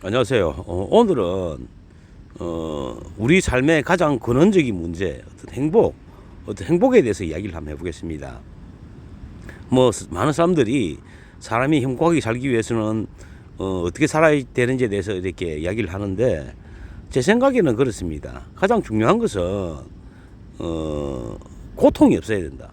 안녕하세요. 오늘은 우리 삶의 가장 근원적인 문제, 어떤 행복에 대해서 이야기를 한번 해보겠습니다. 많은 사람들이 사람이 행복하게 살기 위해서는 어떻게 살아야 되는지에 대해서 이렇게 이야기를 하는데, 제 생각에는 그렇습니다. 가장 중요한 것은 고통이 없어야 된다.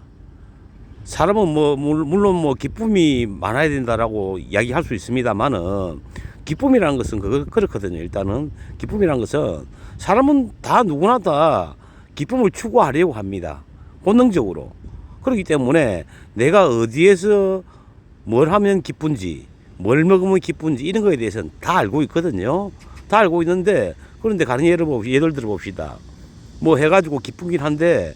사람은 물론 기쁨이 많아야 된다라고 이야기할 수 있습니다만은, 기쁨이라는 것은 그렇거든요. 일단은 기쁨이라는 것은 사람은 다 누구나 다 기쁨을 추구하려고 합니다. 본능적으로. 그렇기 때문에 내가 어디에서 뭘 하면 기쁜지, 뭘 먹으면 기쁜지, 이런 거에 대해서는 다 알고 있거든요. 다 알고 있는데, 그런데 가령 예를 들어 봅시다. 해가지고 기쁘긴 한데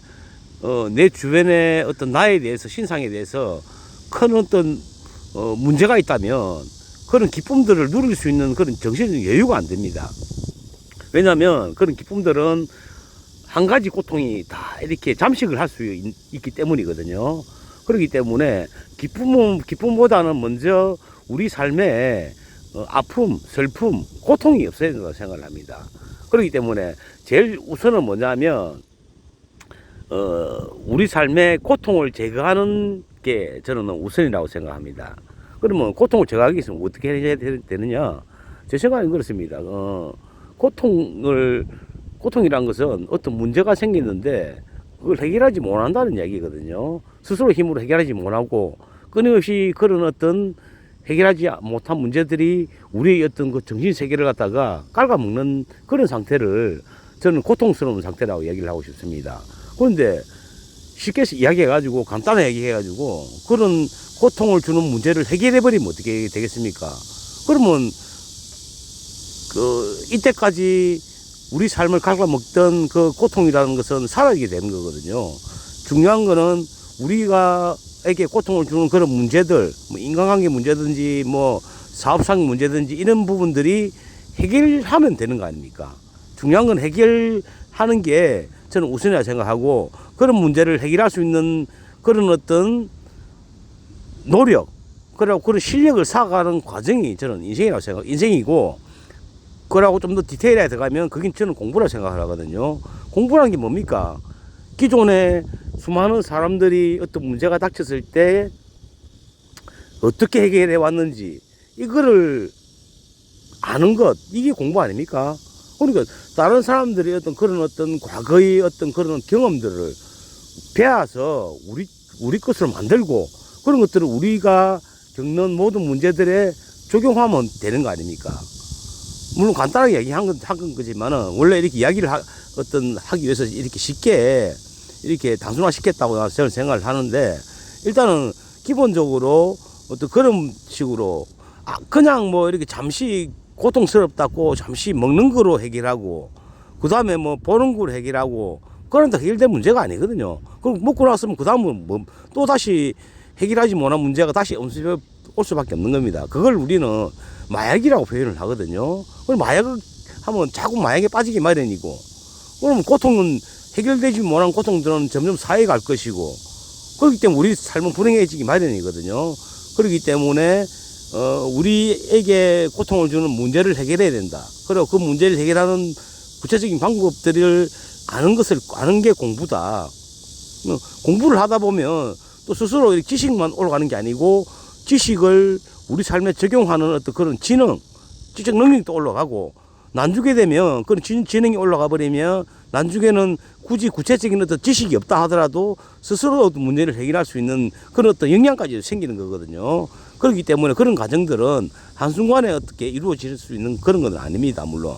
내 주변에 어떤 나에 대해서, 신상에 대해서 큰 어떤 문제가 있다면, 그런 기쁨들을 누릴 수 있는 그런 정신적 여유가 안 됩니다. 왜냐하면 그런 기쁨들은 한 가지 고통이 다 이렇게 잠식을 할 수 있기 때문이거든요. 그렇기 때문에 기쁨보다는 먼저 우리 삶에 아픔, 슬픔, 고통이 없어야 된다고 생각을 합니다. 그렇기 때문에 제일 우선은 뭐냐면 우리 삶의 고통을 제거하는 게 저는 우선이라고 생각합니다. 그러면 고통을 제거하기 위해서 어떻게 해야 되느냐? 제 생각은 그렇습니다. 고통이란 것은 어떤 문제가 생기는데 그걸 해결하지 못한다는 얘기거든요. 스스로 힘으로 해결하지 못하고 끊임없이 그런 어떤 해결하지 못한 문제들이 우리의 어떤 그 정신 세계를 갖다가 갉아먹는 그런 상태를 저는 고통스러운 상태라고 얘기를 하고 싶습니다. 그런데 쉽게 이야기해가지고, 간단하게 얘기해가지고 그런 고통을 주는 문제를 해결해버리면 어떻게 되겠습니까? 그러면 이때까지 우리 삶을 갉아먹던 그 고통이라는 것은 사라지게 되는 거거든요. 중요한 거는 우리가에게 고통을 주는 그런 문제들, 인간관계 문제든지 사업상 문제든지 이런 부분들이 해결하면 되는 거 아닙니까? 중요한 건 해결하는 게 저는 우선이라 생각하고, 그런 문제를 해결할 수 있는 그런 어떤 노력, 그리고 그런 실력을 쌓아가는 과정이 저는 인생이고, 그러고 좀 더 디테일하게 들어가면 그게 저는 공부라 생각을 하거든요. 공부라는 게 뭡니까? 기존에 수많은 사람들이 어떤 문제가 닥쳤을 때 어떻게 해결해 왔는지, 이거를 아는 것, 이게 공부 아닙니까? 그러니까 다른 사람들이 그런 과거의 그런 경험들을 배워서 우리 것으로 만들고, 그런 것들을 우리가 겪는 모든 문제들에 적용하면 되는 거 아닙니까? 물론 간단하게 얘기한 건 거지만은, 원래 이렇게 이야기를 하기 위해서 이렇게 쉽게, 이렇게 단순화 시켰다고 저는 생각을 하는데, 일단은 기본적으로 그런 식으로 그냥 이렇게 잠시 고통스럽다고 잠시 먹는 거로 해결하고, 그 다음에 보는 거로 해결하고, 그런 다 해결된 문제가 아니거든요. 그럼 먹고 났으면 그 다음은 또 다시 해결하지 못한 문제가 다시 엄습해 올 수밖에 없는 겁니다. 그걸 우리는 마약이라고 표현을 하거든요. 그럼 마약을 하면 자꾸 마약에 빠지기 마련이고, 그러면 고통은 해결되지 못한 고통들은 점점 쌓여 갈 것이고, 그렇기 때문에 우리 삶은 불행해지기 마련이거든요. 그렇기 때문에 우리에게 고통을 주는 문제를 해결해야 된다. 그리고 그 문제를 해결하는 구체적인 방법들을 아는 게 공부다. 공부를 하다 보면 또 스스로 지식만 올라가는 게 아니고, 지식을 우리 삶에 적용하는 어떤 그런 지적 능력도 올라가고, 나중에 되면 그런 지능이 올라가 버리면 나중에는 굳이 구체적인 어떤 지식이 없다 하더라도 스스로 어떤 문제를 해결할 수 있는 그런 어떤 역량까지 생기는 거거든요. 그렇기 때문에 그런 과정들은 한순간에 어떻게 이루어질 수 있는 그런 건 아닙니다, 물론.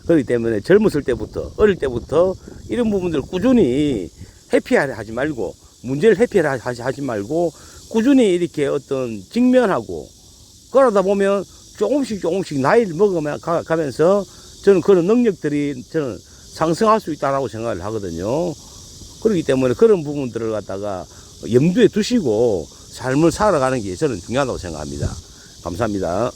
그렇기 때문에 어릴 때부터 이런 부분들을 꾸준히 회피하지 말고, 문제를 회피하지 말고, 꾸준히 이렇게 직면하고, 그러다 보면 조금씩 나이를 먹어가면서 저는 그런 능력들이 상승할 수 있다고 생각을 하거든요. 그렇기 때문에 그런 부분들을 갖다가 염두에 두시고 삶을 살아가는 게 저는 중요하다고 생각합니다. 감사합니다.